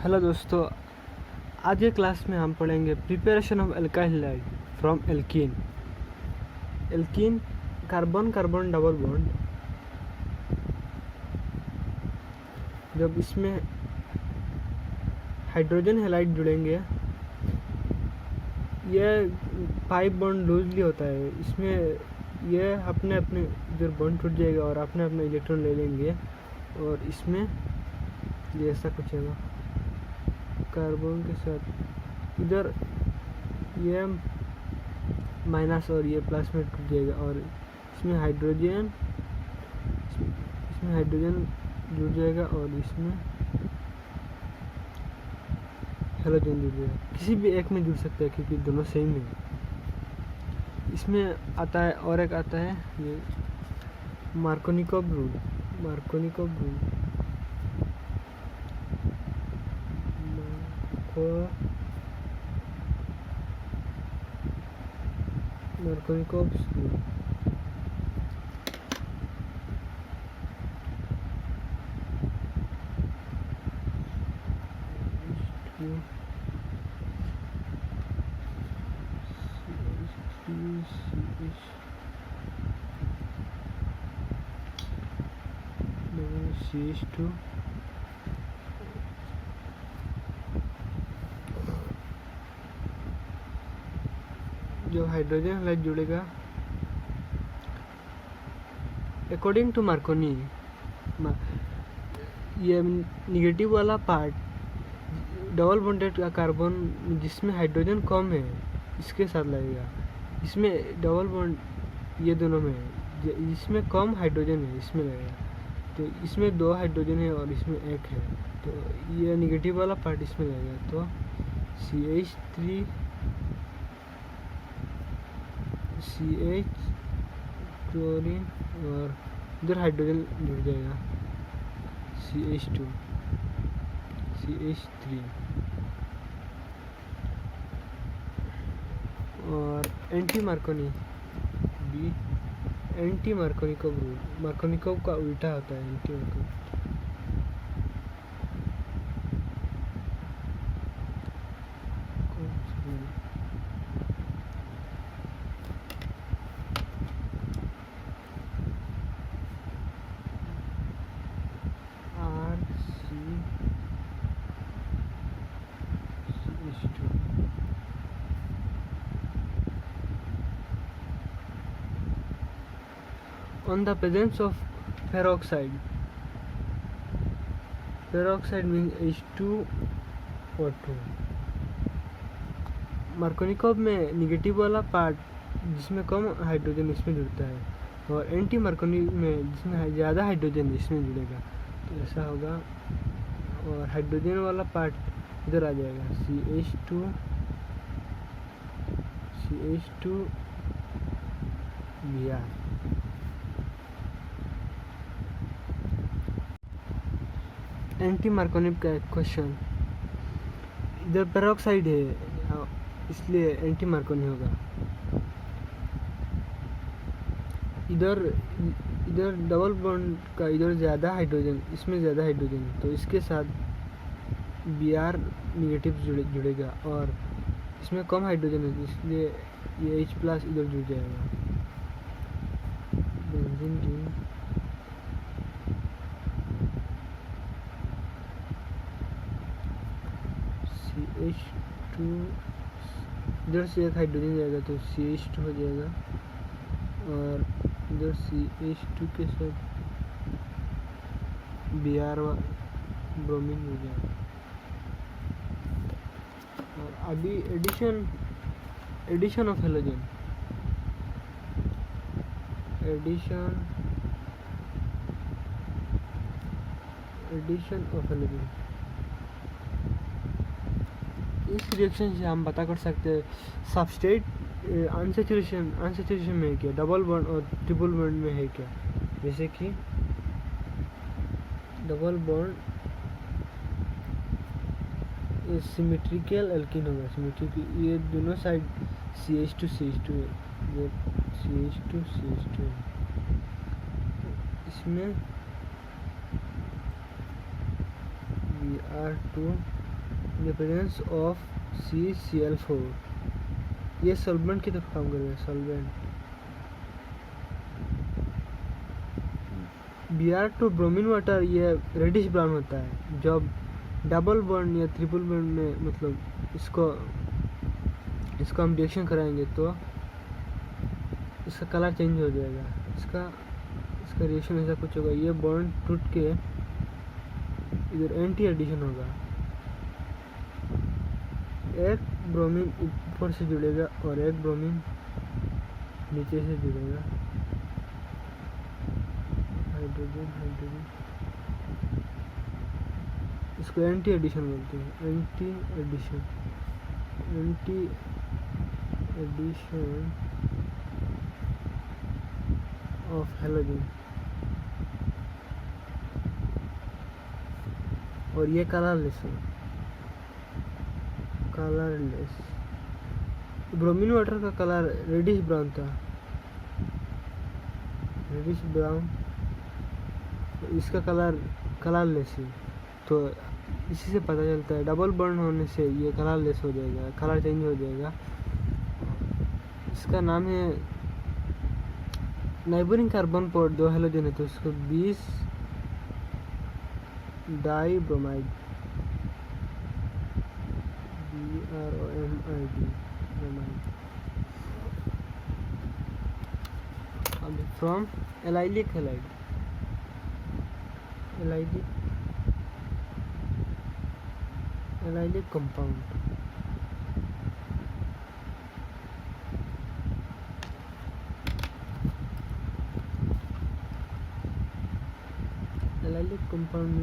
Hello दोस्तों, आज के क्लास में हम पढ़ेंगे preparation of alkyl halide from alkene. Alkene carbon carbon double bond. जब इसमें हाइड्रोजन हैलाइड जुड़ेंगे, यह 5 बॉन्ड लूजली होता है। इसमें यह अपने अपने इधर बॉन्ड टूट जाएगा और अपने अपने इलेक्ट्रॉन ले लेंगे और इसमें ये ऐसा कुछ है कार्बन के साथ इधर ये माइनस और ये प्लस में टूट जाएगा और इसमें हाइड्रोजन जुड़ जाएगा और इसमें हेलोजन जुड़ जाएगा। किसी भी एक में जुड़ सकता है क्योंकि दोनों सेम है। इसमें आता है और एक आता है ये Markovnikov rule. Markovnikov's rule. CH2 जो हाइड्रोजन हैलाइड जुड़ेगा अकॉर्डिंग टू मार्कोनी, ये निगेटिव वाला पार्ट डबल बॉन्डेड का कार्बन जिसमें हाइड्रोजन कम है इसके साथ लगेगा। इसमें डबल बॉन्ड ये दोनों में है, इसमें कम हाइड्रोजन है इसमें लगेगा। तो इसमें 2 हाइड्रोजन है और इसमें 1 है, तो ये निगेटिव वाला पार्ट इसमें लगेगा। तो CH3 CH क्लोरीन और इधर हाइड्रोजन जुड़ जाएगा CH2 CH3 और एंटी मार्कोनिकोव रूल। मार्कोनिकोव का उल्टा होता है anti Markovnikov. On the presence of peroxide means H2O2। Markovnikov में निगेटिव वाला पार्ट जिसमें कम हाइड्रोजन इसमें जुड़ता है और एंटी मार्कोनिव में जिसमें ज़्यादा हाइड्रोजन इसमें जुड़ेगा, तो ऐसा होगा। और हाइड्रोजन वाला पार्ट इधर आ जाएगा CH2 Br। एंटी मार्कोनिव का एक क्वेश्चन, इधर पेरोक्साइड है इसलिए एंटी मार्कोनिव होगा। इधर डबल बॉन्ड का इधर ज़्यादा हाइड्रोजन, इसमें ज़्यादा हाइड्रोजन, तो इसके साथ Br निगेटिव जुड़ेगा और इसमें कम हाइड्रोजन है इसलिए ये H+ इधर जुड़ जाएगा। बेंजीन रिंग CH2 इधर से एक हाइड्रोजन जाएगा तो CH2 हो जाएगा और इधर CH2 के साथ Br ब्रोमीन हो जाएगा। और अभी एडिशन ऑफ हेलोजन इस रिएक्शन से हम पता कर सकते हैं सबस्ट्रेट अनसैचुरेशन में है क्या, डबल बॉन्ड और ट्रिपल बॉन्ड में है क्या। जैसे कि डबल बॉन्ड सिमेट्रिकल एल्कीन होगा, सिमेट्रिक ये दोनों साइड CH2 है, ये CH2 है। इसमें Br2 the presence of CCl4, ये सॉल्वेंट की तरफ काम करेगा, सॉल्वेंट। Br2 ब्रोमीन वाटर ये रेडिश ब्राउन होता है। जब डबल बॉन्ड या ट्रिपल बॉन्ड में मतलब इसको हम रिएक्शन कराएंगे तो इसका कलर चेंज हो जाएगा। इसका रिएक्शन ऐसा कुछ होगा, ये बॉन्ड टूट के इधर एंटी एडिशन होगा। एक ब्रोमीन ऊपर से जुड़ेगा और एक ब्रोमीन नीचे से जुड़ेगा। हाइड्रोजन इसको एंटी एडिशन बोलते हैं। Anti addition of halogen. और ये कलरलेस ब्रोमीन वाटर का कलर रेडिश ब्राउन था, रेडिश ब्राउन। इसका कलरलेस है। तो इसी से पता चलता है डबल बॉन्ड होने से ये कलरलेस हो जाएगा, कलर चेंज हो जाएगा। इसका नाम है नाइबरिंग कार्बन पर 2 हैलोजन है तो इसको 20 di bromide, BROMID bromide. From allylic halide, allylic compound. Allylic compound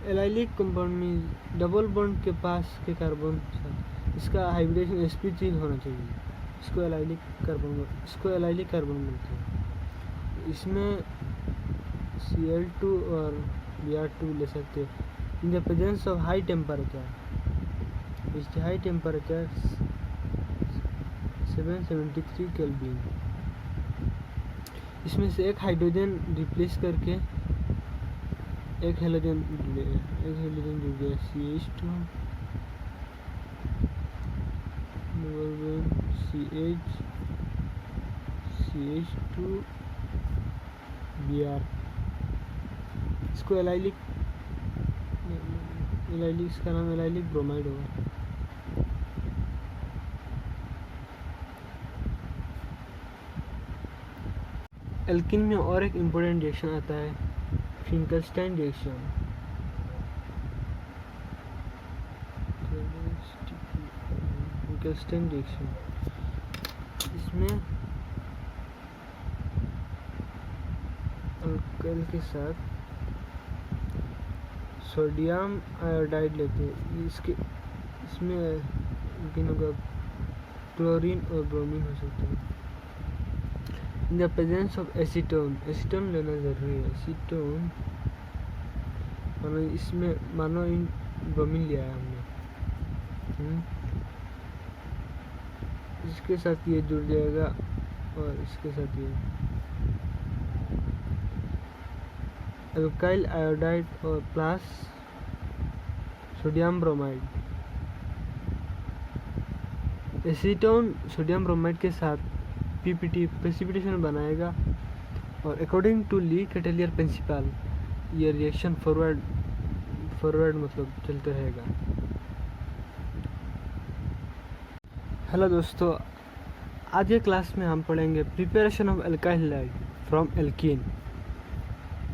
allylic compound में डबल बॉन्ड के पास के कार्बन इसका हाइब्रिडेशन sp3 होना चाहिए। इसको एलाइलिक कार्बन बोलते हैं। इसमें Cl2 और Br2 ले सकते हैं। In the presence of high temperature, high temperature 773 kelvin. इसमें से एक हाइड्रोजन रिप्लेस करके एक हैलोजन जुड़ गया, CH2 CH2 Br। इसको एलाइलिक इसका नाम एलाइलिक ब्रोमाइड होगा। एल्किन में और एक इम्पोर्टेंट रिएक्शन आता है, फिंकलस्टाइन रिएक्शन। इसमें अल्कोहल के साथ सोडियम आयोडाइड लेते हैं। इसमें होगा क्लोरीन और ब्रोमीन हो सकता है। In the presence of acetone लेना जरूरी है। एसीटोन मानो इन ब्रोमीन लिया है हमने, इसके साथ ये जुड़ जाएगा और इसके साथ ये अल्काइल आयोडाइड और plus sodium bromide. Acetone sodium bromide के साथ पीपीटी प्रेसिपिटेशन बनाएगा और according to Le Chatelier principle ये रिएक्शन फॉरवर्ड मतलब चलते रहेगा। हेलो दोस्तों, आज के क्लास में हम पढ़ेंगे preparation of alkyl halide from alkene.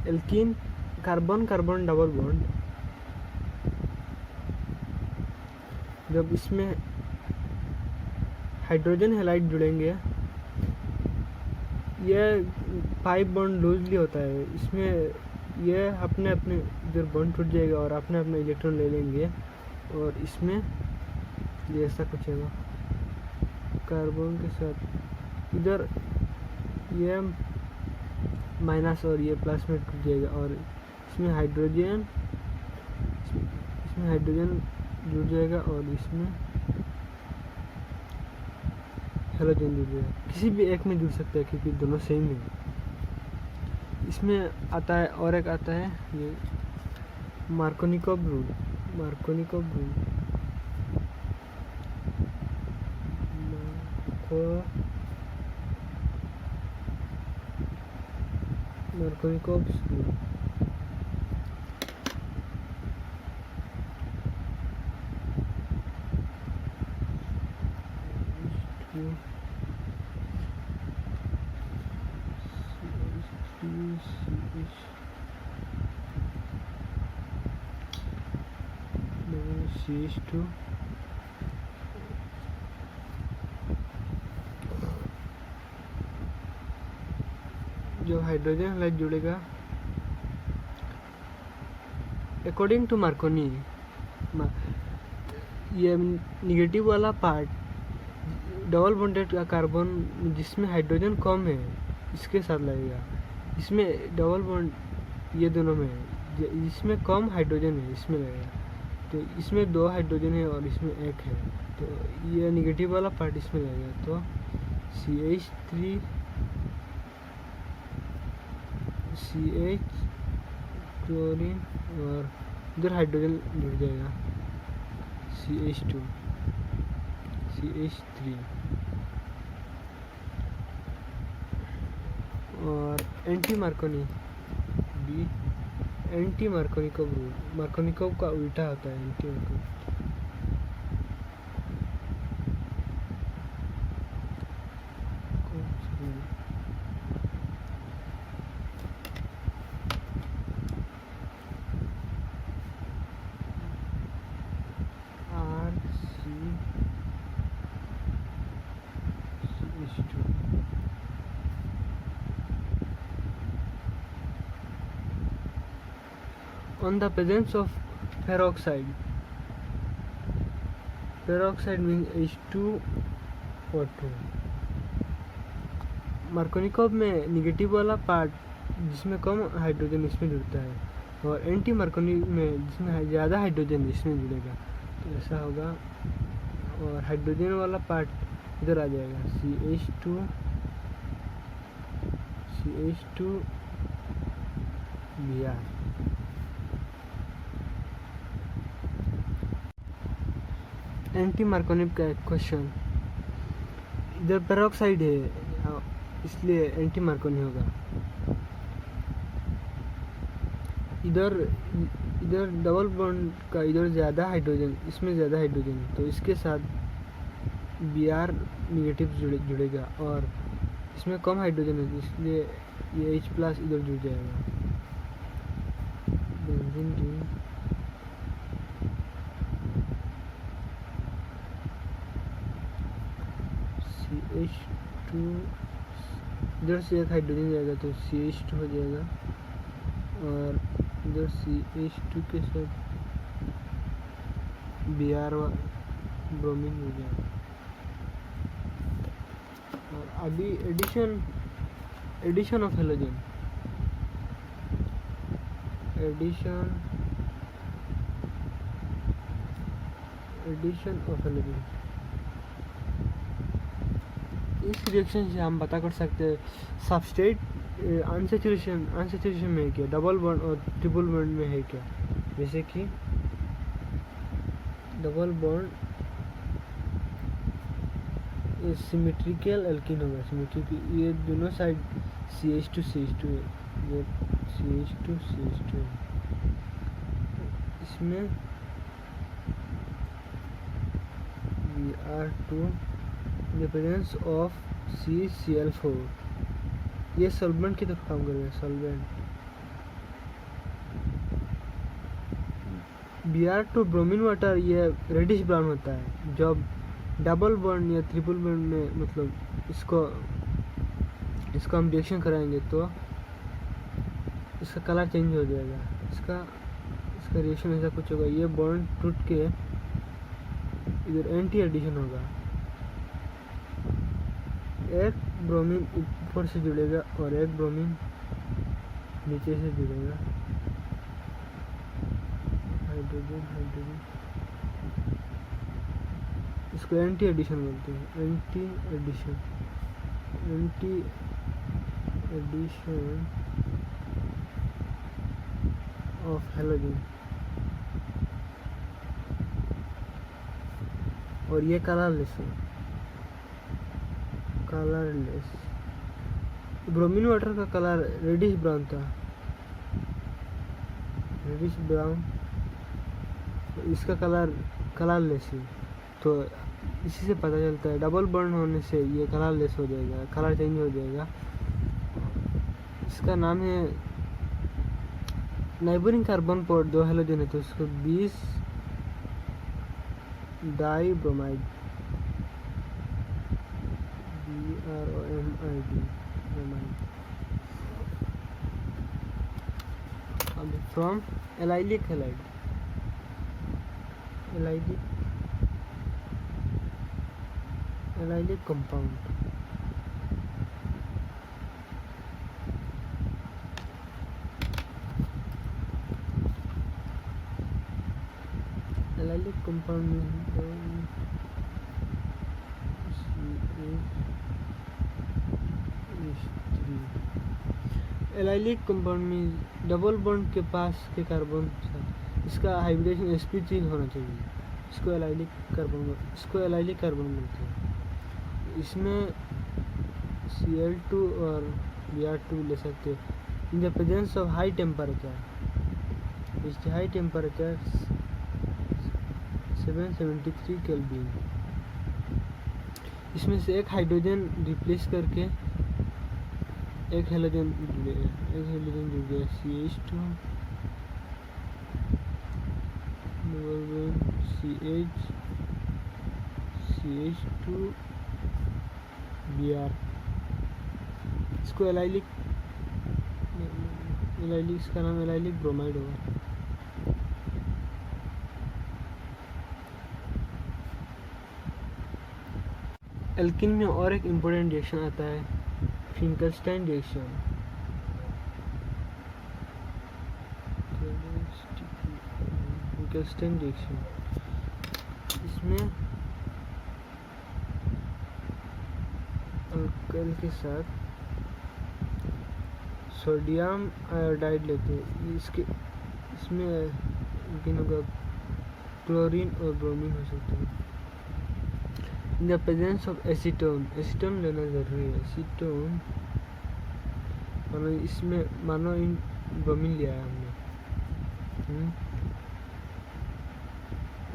Alkene carbon carbon double bond, जब इसमें हाइड्रोजन हैलाइड जुड़ेंगे ये 5 बॉन्ड लूजली होता है। इसमें ये अपने इधर बॉन्ड टूट जाएगा और अपने इलेक्ट्रॉन ले लेंगे और इसमें ये ऐसा कुछ होगा। कार्बन के साथ इधर ये माइनस और ये प्लस में टूट जाएगा और इसमें हाइड्रोजन जुड़ जाएगा और इसमें हैलोजन जुड़ जाएगा। किसी भी एक में जुड़ सकता है क्योंकि दोनों सेम है। इसमें आता है और एक आता है ये Markovnikov rule. Marco Markovnikov rule. CH2 जो हाइड्रोजन हैलाइड जुड़ेगा अकॉर्डिंग टू मार्कोनी, ये निगेटिव वाला पार्ट डबल बॉन्डेड का कार्बन जिसमें हाइड्रोजन कम है इसके साथ लगेगा। इसमें डबल बॉन्ड ये दोनों में है, इसमें कम हाइड्रोजन है इसमें लगेगा। तो इसमें 2 हाइड्रोजन है और इसमें 1 है, तो ये निगेटिव वाला पार्ट इसमें लगेगा। तो CH3 CH क्लोरीन और इधर हाइड्रोजन जुड़ जाएगा CH2 CH3 और anti Markovnikov B anti Markovnikov rule. Markovnikov का उल्टा होता है anti Markovnikov. On the presence of peroxide, peroxide means H2O2। Markovnikov में निगेटिव वाला पार्ट जिसमें कम हाइड्रोजन इसमें जुड़ता है, और एंटी मार्कोनी में जिसमें ज़्यादा हाइड्रोजन इसमें जुड़ेगा। तो ऐसा होगा, और हाइड्रोजन वाला पार्ट इधर आ जाएगा CH2 Br। एंटी मार्कोनी का एक क्वेश्चन, इधर पेरोक्साइड है इसलिए एंटी मार्कोनी होगा। इधर डबल बॉन्ड का इधर ज़्यादा हाइड्रोजन, इसमें ज़्यादा हाइड्रोजन, तो इसके साथ Br निगेटिव जुड़ेगा, और इसमें कम हाइड्रोजन है इसलिए ये H+ इधर जुड़ जाएगा। बेंजीन रिंग CH2 इधर से एक हाइड्रोजन जाएगा तो CH2 हो जाएगा, और इधर CH2 के साथ Br ब्रोमीन हो जाएगा। और अभी addition of halogen, addition of halogen. इस रिएक्शन से हम पता कर सकते हैं सबस्ट्रेट अनसैचुरेशन में है क्या, डबल बॉन्ड और ट्रिपल बॉन्ड में है क्या। जैसे कि डबल बॉन्ड सिमेट्रिकल एल्कीन होगा, सिमेट्रिक ये दोनों साइड CH2 है, ये CH2 है। इसमें Br2 the presence of CCl4, ये सॉल्वेंट की तरफ काम करेगा। सॉल्वेंट Br2 ब्रोमीन वाटर ये रेडिश ब्राउन होता है। जब डबल बॉन्ड या ट्रिपल बॉन्ड में मतलब इसको हम रिएक्शन कराएंगे तो इसका कलर चेंज हो जाएगा। इसका रिएक्शन ऐसा कुछ होगा, ये बॉन्ड टूट के इधर एंटी एडिशन होगा। एक ब्रोमीन ऊपर से जुड़ेगा और एक ब्रोमीन नीचे से जुड़ेगा। हाइड्रोजन इसको एंटी एडिशन बोलते हैं। एंटी एडिशन ऑफ हेलोजन, और ये कलरलेस है, कलरलेस। ब्रोमीन वाटर का कलर रेडिश ब्राउन था, रेडिश ब्राउन, इसका कलर कलरलेस है। तो इसी से पता चलता है डबल बॉन्ड होने से ये कलरलेस हो जाएगा, कलर चेंज हो जाएगा। इसका नाम है नाइबरिंग कार्बन पर 2 हेलोजन है तो इसको 20 di bromide, BROMID bromide from allylic halide, allylic compound. Allylic compound में एलाइलिक कंपाउंड में डबल बॉन्ड के पास के कार्बन इसका हाइब्रिडेशन sp3 होना चाहिए। इसको एलाइलिक कार्बन बोलते हैं। इसमें Cl2 और Br2 ले सकते हैं in the presence of high temperature. इसके हाई टेम्परेचर 773 केल्विन। इसमें से एक हाइड्रोजन रिप्लेस करके एक हेलोजन जुड़ गया, CH2 CH2 Br। इसको एलाइलिक, इसका नाम एलाइलिक ब्रोमाइड होगा। एल्किन में और एक इम्पोर्टेंट रिएक्शन आता है फिंकलस्टाइन रिएक्शन। फिंकलस्टाइन रिएक्शन इसमें अल्कोहल के साथ सोडियम आयोडाइड लेते हैं। इसमें होगा क्लोरीन और ब्रोमीन हो सकता है। In the presence of acetone, acetone लेना जरूरी है। एसीटोन मानो इन ब्रोमीन लिया है हमने,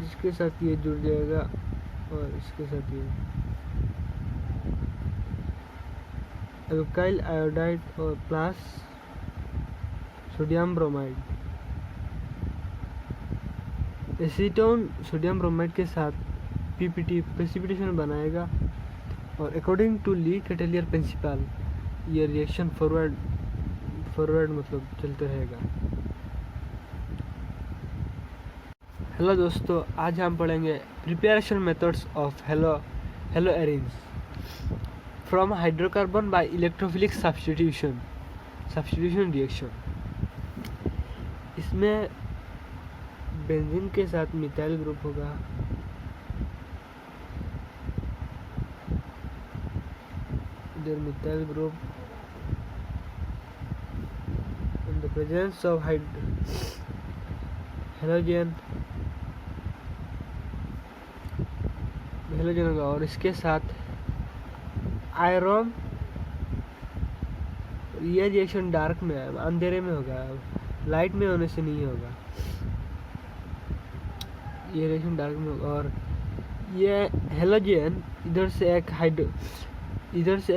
इसके साथ ये जुड़ जाएगा और इसके साथ ये अल्काइल आयोडाइड और plus sodium bromide. Acetone sodium bromide के साथ पीपीटी प्रेसिपिटेशन बनाएगा और according to Le Chatelier principle ये रिएक्शन फॉरवर्ड मतलब चलते रहेगा। हेलो दोस्तों, आज हम पढ़ेंगे preparation methods of halo arenes from hydrocarbon by electrophilic substitution reaction. इसमें बेंजीन के साथ मिथाइल ग्रुप होगा, इधर methyl group in the presence of halogen होगा और इसके साथ आयरन। ये रिएक्शन डार्क में है, अंधेरे में होगा, लाइट में होने से नहीं होगा। ये रिएक्शन डार्क में होगा और ये हेलोजन इधर से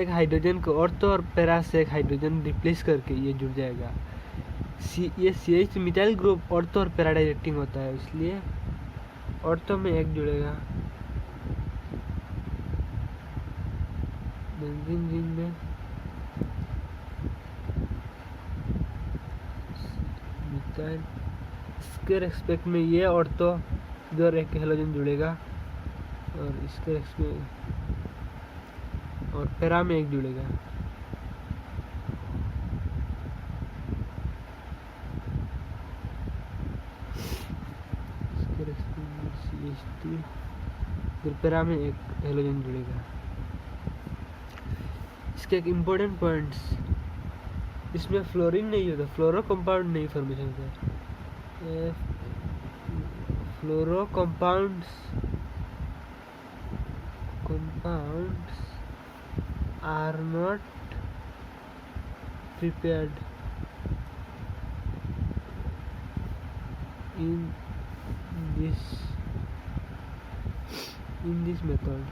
एक हाइड्रोजन को ऑर्थो और पैरा से एक हाइड्रोजन रिप्लेस करके ये जुड़ जाएगा। ये CH मिथाइल ग्रुप ऑर्थो और पैरा डायरेक्टिंग होता है, इसलिए ऑर्थो में एक जुड़ेगा बेंजीन रिंग में, मिथाइल। इसके रेस्पेक्ट में ये ऑर्थो इधर एक हेलोजन जुड़ेगा और इसके रेस्पेक्ट में और पैरा में एक जुड़ेगा। इसके रेस्पेक्ट में CH2 फिर पैरा में एक हेलोजन जुड़ेगा। इसके एक इम्पोर्टेंट पॉइंट्स, इसमें फ्लोरीन नहीं होता, फ्लोरो कंपाउंड नहीं फॉर्मेशन होता है। फ्लोरो compounds are not prepared in this method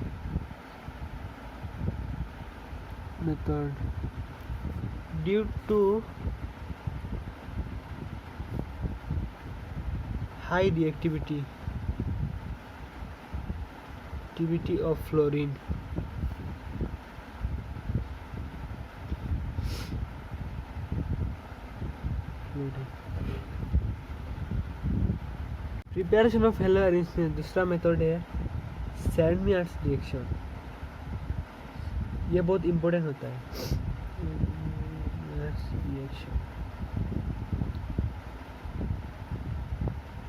due to high reactivity of fluorine. Preparation of hello arrangement दूसरा मेथड है सैंडमियर्स रिएक्शन। ये बहुत इम्पोर्टेंट होता है। रिएक्शन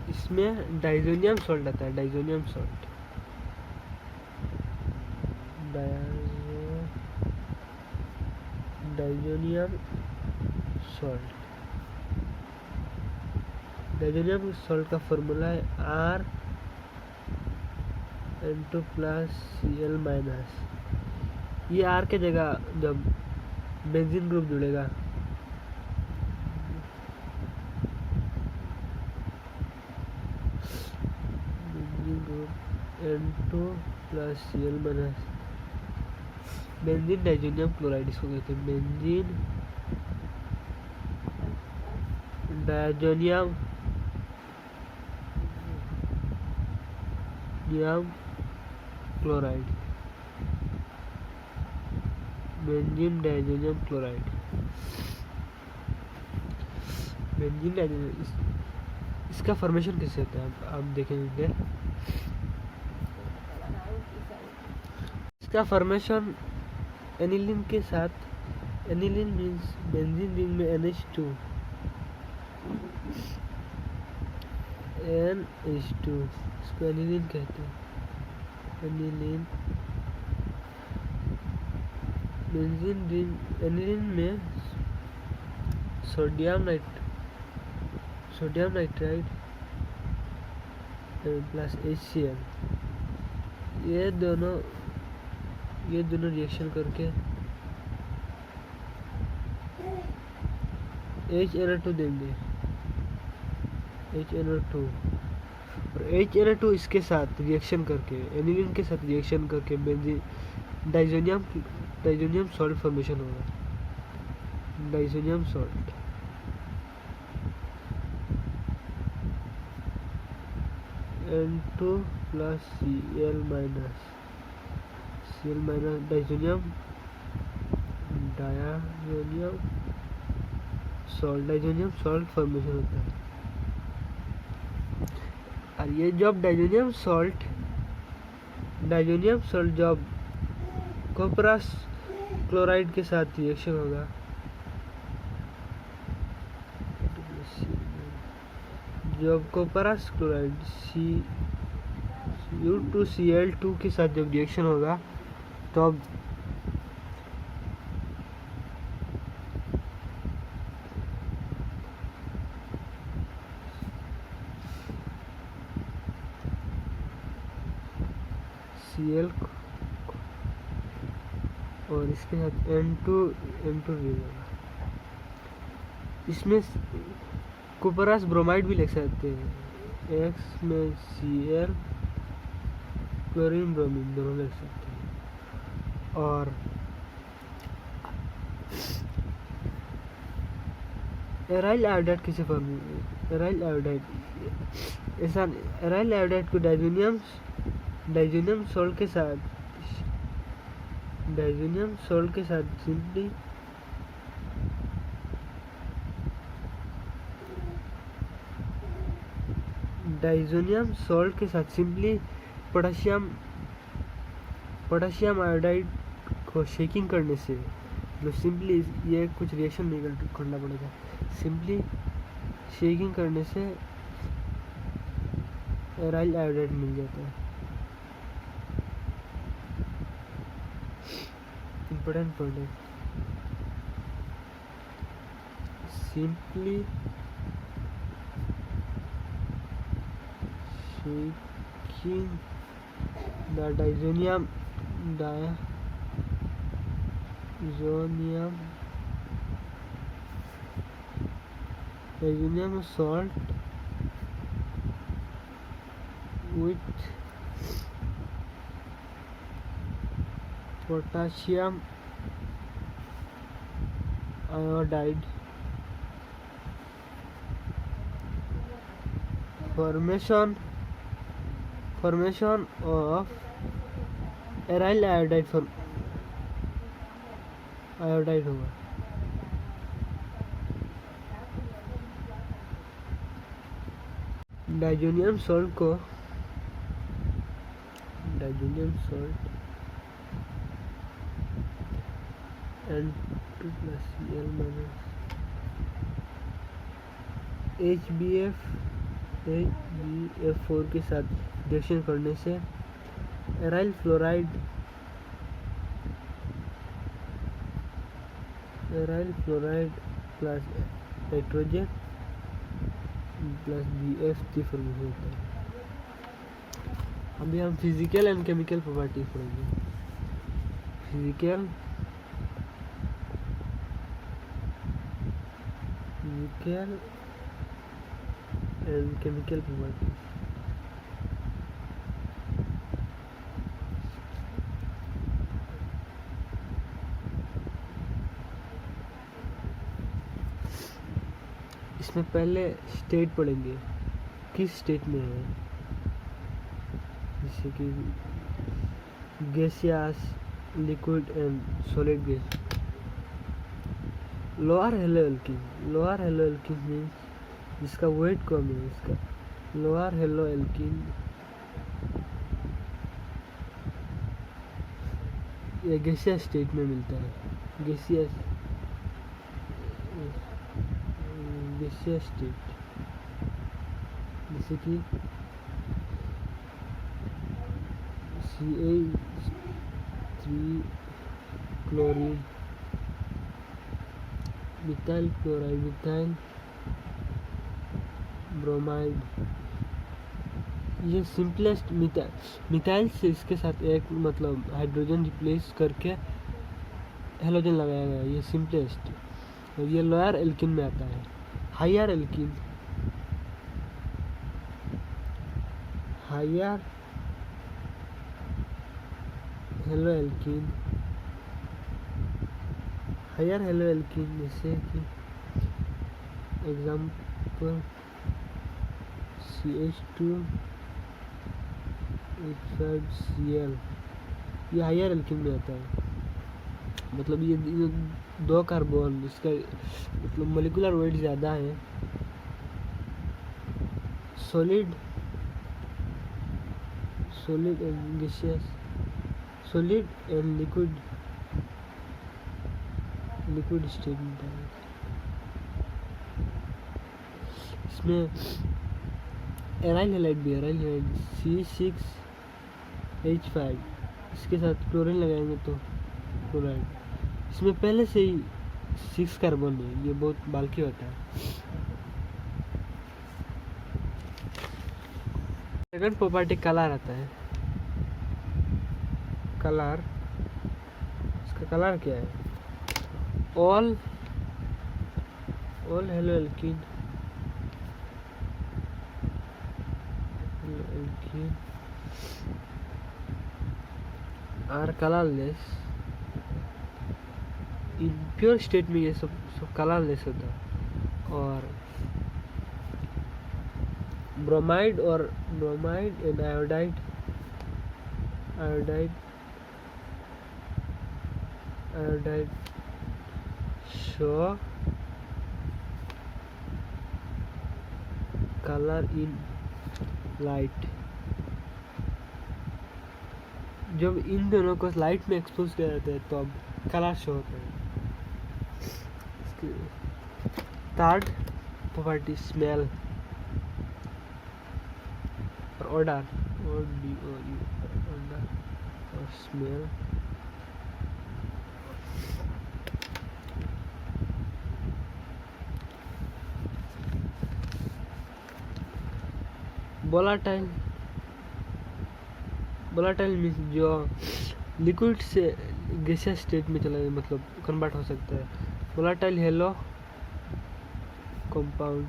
इसमें डाइजोनियम सॉल्ट आता है। डाइजोनियम सॉल्ट डाइजोनियम सॉल्ट का फॉर्मूला है N2+Cl-। ये R के जगह जब बेंजीन ग्रुप जुड़ेगा N2+Cl-, बेंजीन डाइजोनियम क्लोराइड इसको कहते हैं। Benzene diazonium chloride, benzene diazonium chloride, benzene diazonium. इसका फॉर्मेशन कैसे होता है आप देखेंगे। इसका फॉर्मेशन एनिलीन के साथ, एनिलीन मीन्स बेंजीन रिंग में NH2 इसको एनिलीन कहते हैं। एनिलीन बेंजीन रिंग, एनिलीन में सोडियम नाइट्राइड प्लस HCl, ये दोनों रिएक्शन करके HNO2 देंगे। HNO2 और HNO2 इसके साथ रिएक्शन करके, एनिलीन के साथ रिएक्शन करके बेंजीन डाइजोनियम सॉल्ट फॉर्मेशन होगा। Diazonium salt N2+Cl-, diazonium salt formation होता है। और ये जब डाइजोनियम सॉल्ट जब कॉपरस क्लोराइड के साथ रिएक्शन होगा, जब कॉपरस क्लोराइड U2Cl2 के साथ जब रिएक्शन होगा तो अब Cl और इसके साथ N2 होगा। इसमें कॉपरस ब्रोमाइड भी लिख सकते हैं। X में Cl, क्लोरीन ब्रोमीन दोनों लिख सकते हैं। और एराइल आयोडाइड किसे फॉर्म, एराइल आयोडाइड को डाइजोनियम सॉल्ट के साथ सिंपली पोटेशियम आयोडाइड को शेकिंग करने से, मतलब सिंपली ये कुछ रिएक्शन नहीं करना पड़ेगा, सिंपली शेकिंग करने से एराइल आयोडाइड मिल जाता है। इम्पोर्टेंट पॉइंट है, shaking the diazonium salt with potassium iodide. Formation of aryl iodide होगा. Diazonium salt and 2+Cl HbF4 के साथ रिएक्शन करने से aryl fluoride plus nitrogen plus BF3 formation होता है. अभी हम फिजिकल एंड केमिकल प्रॉपर्टीज पढ़ेंगे. Physical and chemical properties. इसमें पहले स्टेट पढ़ेंगे, किस स्टेट में है, जैसे कि gaseous, liquid and solid gas. Lower hello alkene means जिसका वेट कम है, इसका लोअर हेलो एल्कीन ये गैसियस स्टेट में मिलता है. गैसियस स्टेट जैसे कि CH3 chlorine, methyl chloride, methyl bromide. ये सिंपलेस्ट मिथाइल से इसके साथ एक मतलब हाइड्रोजन रिप्लेस करके हेलोजन लगाया गया. ये सिंपलेस्ट. और ये लोअर एल्कीन में आता है. हायर एल्कीन हेलो एल्कीन जैसे कि एग्जाम्पल CH2H5Cl. ये हायर एल्कीन में आता है. मतलब ये 2 कार्बन, इसका मतलब मोलिकुलर वेट ज़्यादा है. Solid and gaseous, solid and liquid state में है. इसमें एराइल हैलाइड भी है. C6H5 इसके साथ क्लोरीन लगाएंगे तो क्लोराइड. इसमें पहले से ही 6 कार्बन है. ये बहुत बाल्की होता है. सेकंड प्रॉपर्टी कलर आता है. कलर, इसका कलर क्या है? All halo alkene are colourless. In pure state में ये सब कलरलेस होता है. और bromide and iodide show colour in light. जब इन दोनों को लाइट में एक्सपोज किया जाता है तो अब कलर शो होता है. थर्ड प्रॉपर्टी स्मेल और ऑर्डर और स्मेल. volatile वोलाटाइल मीन्स जो लिक्विड से गैसियस स्टेट में चला मतलब कन्वर्ट हो सकता है। Volatile halo compound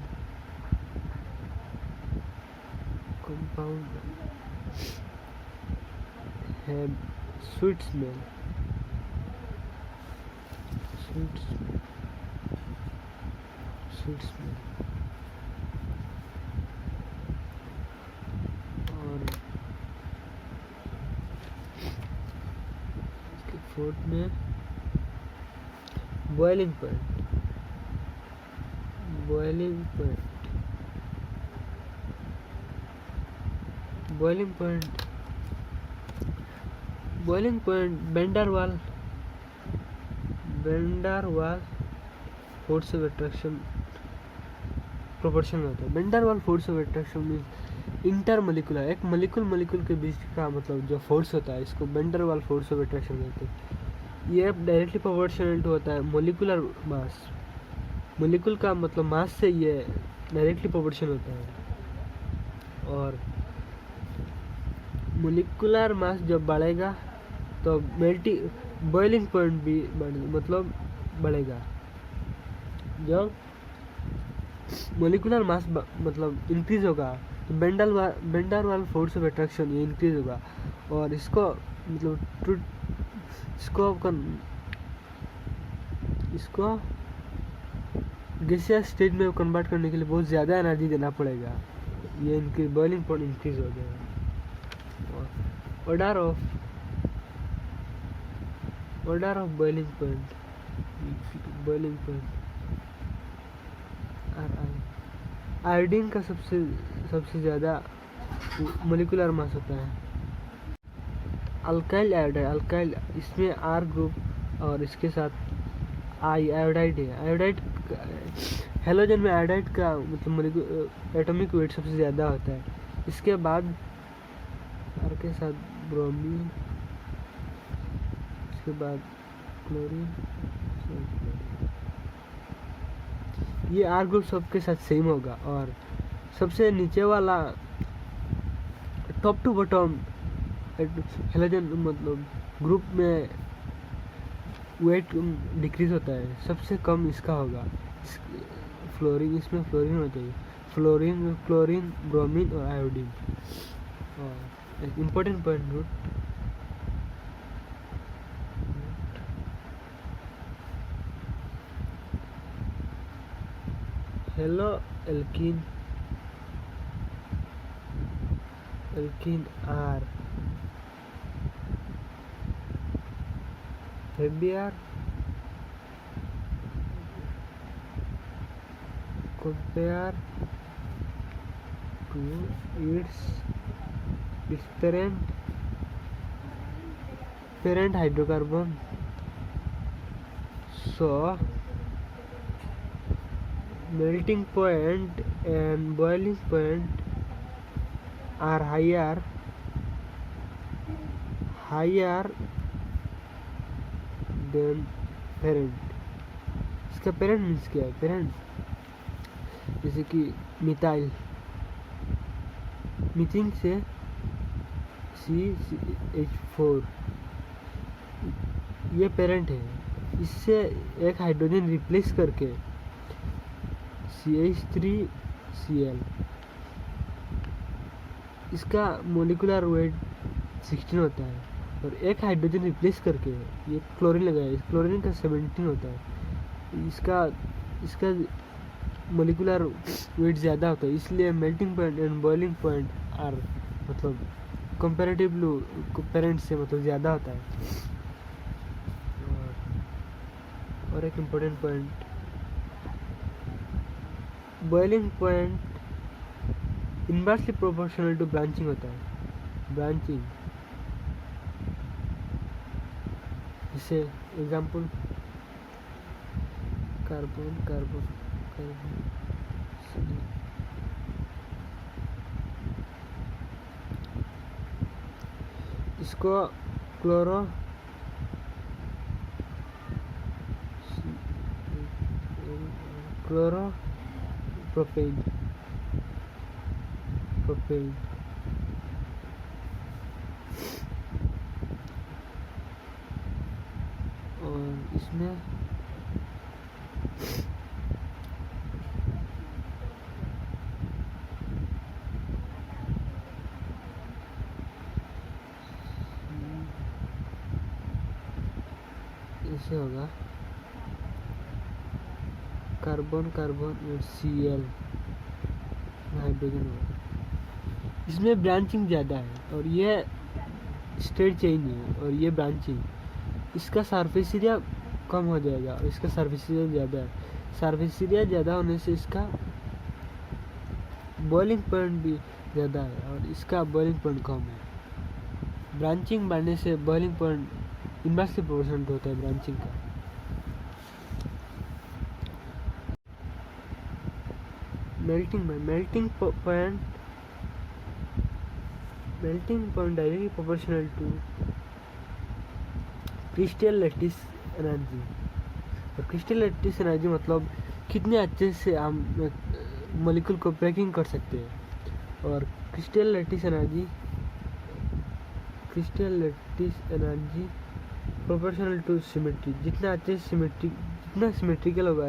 have sweet smell और इसके फोर्थ में boiling point van der Waals force of attraction proportional होता है। Van der Waals force of attraction means inter molecular, एक मॉलिक्यूल के बीच का मतलब जो फोर्स होता है इसको vendor Waals force of attraction कहते हैं। ये डायरेक्टली प्रोपोर्शनल होता है मोलिकुलर मास, मोलिक्यूल का मतलब मास से ये डायरेक्टली प्रोपोर्शनल होता है। और मोलिकुलर मास जब बढ़ेगा तो बॉइलिंग पॉइंट भी मतलब बढ़ेगा। जब मोलिकुलर मास मतलब इंक्रीज होगा तो van der Waals force of attraction ये इंक्रीज होगा और इसको मतलब इसको गैसियस स्टेट में कन्वर्ट करने के लिए बहुत ज़्यादा एनर्जी देना पड़ेगा। ये इनकी बॉइलिंग पॉइंट इंक्रीज हो जाएगा। Order of boiling point iodine का सबसे ज़्यादा मोलिकुलर मास होता है। अल्काइल आयोडाइड इसमें R ग्रुप और इसके साथ आयोडाइड है। आयोडाइड हेलोजन में आयोडाइड का मतलब एटॉमिक वेट सबसे ज़्यादा होता है। इसके बाद R के साथ ब्रोमीन, इसके बाद क्लोरीन। ये R ग्रुप सबके साथ सेम होगा और सबसे नीचे वाला टॉप टू बॉटम हेलोजन मतलब ग्रुप में वेट डिक्रीज होता है, सबसे कम इसका होगा फ्लोरीन। इसमें फ्लोरीन होना चाहिए, क्लोरीन, ब्रोमीन और आयोडीन। और एक important point note, hello alkene R heavier compared to its parent hydrocarbon. So melting point and boiling point are higher than parent. इसका पेरेंट मीन्स क्या है? पेरेंट जैसे कि मीथिन से CH4 ये पेरेंट है। इससे एक हाइड्रोजन रिप्लेस करके CH3Cl, इसका मोलिकुलर वेट 16 होता है और एक हाइड्रोजन रिप्लेस करके ये क्लोरीन लगाया, इस क्लोरीन का 17 होता है। इसका मोलिकुलर वेट ज़्यादा होता है, इसलिए melting point and boiling point are मतलब कंपैरेटिवली पेरेंट से मतलब ज़्यादा होता है। और एक important point, boiling point inversely proportional to branching होता है। ब्रांचिंग जैसे एग्जाम्पल कार्बन इसको प्रोपेन इसमें ऐसे होगा, कार्बन कार्बन और Cl हाइड्रोजन होगा। इसमें ब्रांचिंग ज़्यादा है और ये स्ट्रेट चेन है और ये ब्रांचिंग, इसका सरफेस एरिया कम हो जाएगा और इसका सरफेस एरिया ज़्यादा है। सरफेस एरिया ज़्यादा होने से इसका बॉइलिंग पॉइंट भी ज़्यादा है और इसका बॉइलिंग पॉइंट कम है। ब्रांचिंग बढ़ने से बॉइलिंग पॉइंट इनवर्सली प्रोपोर्शनल होता है ब्रांचिंग का। Melting point directly proportional to crystal lattice energy. और क्रिस्टल लैटिस एनर्जी मतलब कितने अच्छे से हम मॉलिक्यूल को पैकिंग कर सकते हैं। और crystal lattice energy proportional to symmetry, जितना अच्छे जितना सिमेट्रिकल होगा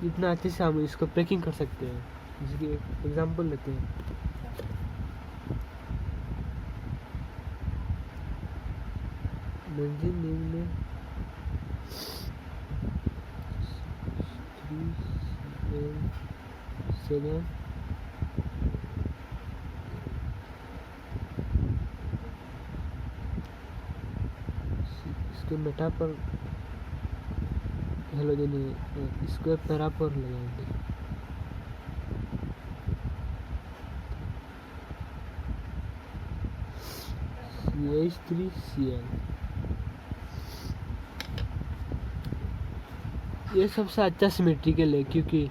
इतना अच्छे से हम इसको पैकिंग कर सकते हैं। जिसकी एक एग्जांपल लेते हैं, बेंजीन में 3 7 इसके मेटा पर हेलोजन है, इसको पैरा पर लगाएंगे। CH3Cl, ये सबसे अच्छा सिमेट्रिकल है क्योंकि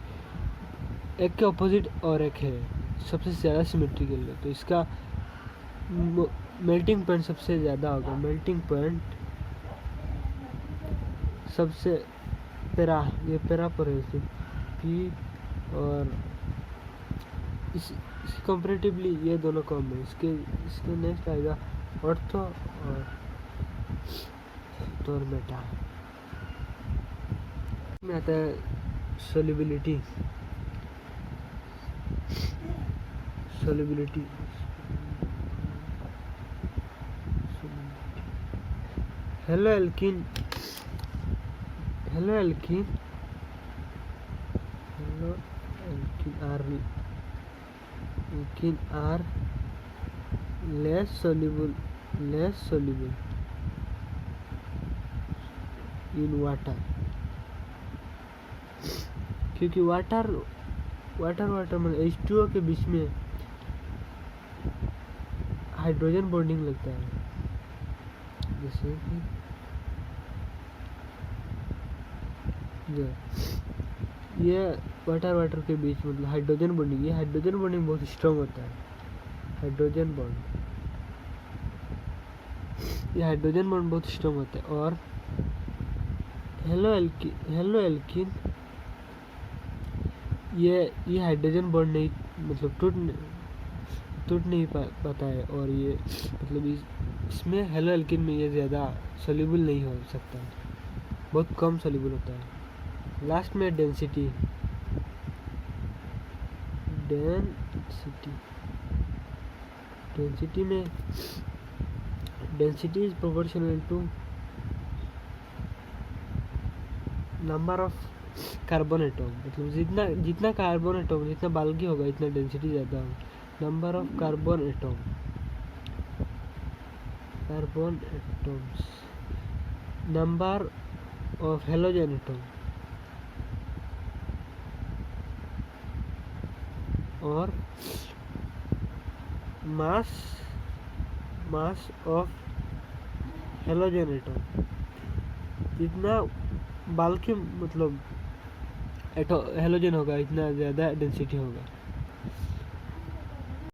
एक के ऑपोजिट और एक है सबसे ज़्यादा सिमेट्रिकल है, तो इसका मेल्टिंग पॉइंट सबसे ज़्यादा होगा। मेल्टिंग पॉइंट सबसे ये पैरा पर है पी, और इसके कंपेरेटिवली ये दोनों कम है। इसके नेक्स्ट आएगा ऑर्थो और मेटा में आता है solubility. Halo alkene are less soluble in water, क्योंकि वाटर में H2O के बीच में हाइड्रोजन बॉन्डिंग लगता है। जैसे कि ये वाटर के बीच मतलब हाइड्रोजन बॉन्डिंग, ये हाइड्रोजन बॉन्डिंग बहुत स्ट्रॉन्ग होता है। हाइड्रोजन बॉन्ड बहुत स्ट्रॉन्ग होता है। और हेलो एल्कीन ये हाइड्रोजन बॉन्ड नहीं मतलब टूट नहीं पाता है, और ये मतलब इसमें हेलो एल्कीन में ये ज़्यादा सोल्यूबल नहीं हो सकता, बहुत कम सोल्यूबल होता है। लास्ट में डेंसिटी में density is proportional to number of carbon atom, मतलब जितना कार्बन एटम जितना बाल्की होगा इतना डेंसिटी ज़्यादा होगा। Number of carbon atoms, number of halogen atom, और मास ऑफ हेलोजन एटम, जितना बाल्की मतलब हेलोजन होगा इतना ज़्यादा डेंसिटी होगा।